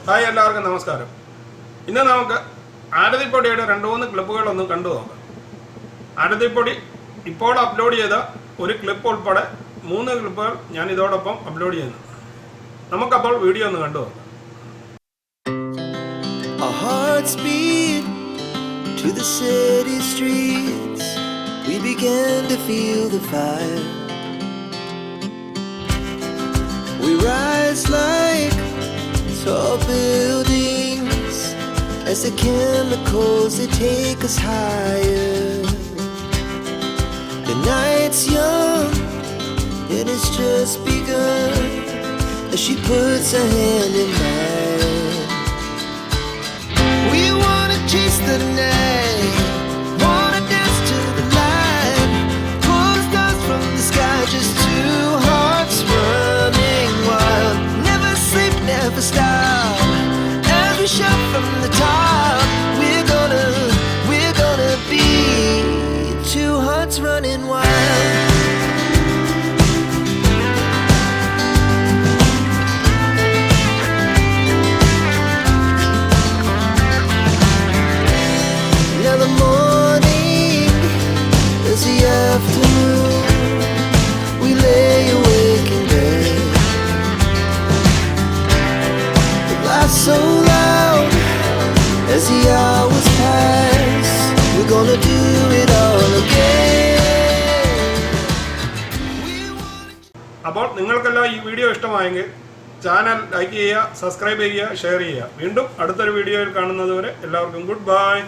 Hi, എല്ലാവർക്കും നമസ്കാരം. ഇന്ന് നമുക്ക് ആരതിപ്പൊടിയുടെ 2-3 ക്ലിപ്പുകളൊന്ന് കണ്ടു നോക്കാം. ആരതിപ്പൊടി ഇപ്പോൾ അപ്ലോഡ് ചെയ്ത ഒരു ക്ലിപ്പ് ഉൾപ്പെടെ 3 ക്ലിപ്പുകൾ ഞാൻ ഇതോടൊപ്പം അപ്ലോഡ് ചെയ്യുന്നു. നമുക്കപ്പോൾ വീഡിയോ ഒന്ന് കണ്ടു നോക്കാം. Our hearts beat to the city streets. We began to feel the fire. We rise like tall buildings as the chemicals they take us higher. The night's young and it's just begun as she puts her hand in mine. We wanna chase the night, wanna dance to the light, pull the stars from the sky, just two hearts running wild. Never sleep, never stop, as we shout from the top. We're gonna be two hearts running wild. Now the morning is the afternoon. We lay awake in bed. The laughs so loud as the hours pass. We're gonna do it all again. അപ്പോൾ നിങ്ങൾക്കെല്ലാം ഈ video ഇഷ്ടമായെങ്കിൽ channel like ചെയ്യുക, subscribe ചെയ്യുക, share ചെയ്യുക. വീണ്ടും അടുത്തൊരു വീഡിയോയിൽ കാണുന്നതുവരെ എല്ലാവർക്കും ഗുഡ് ബൈ.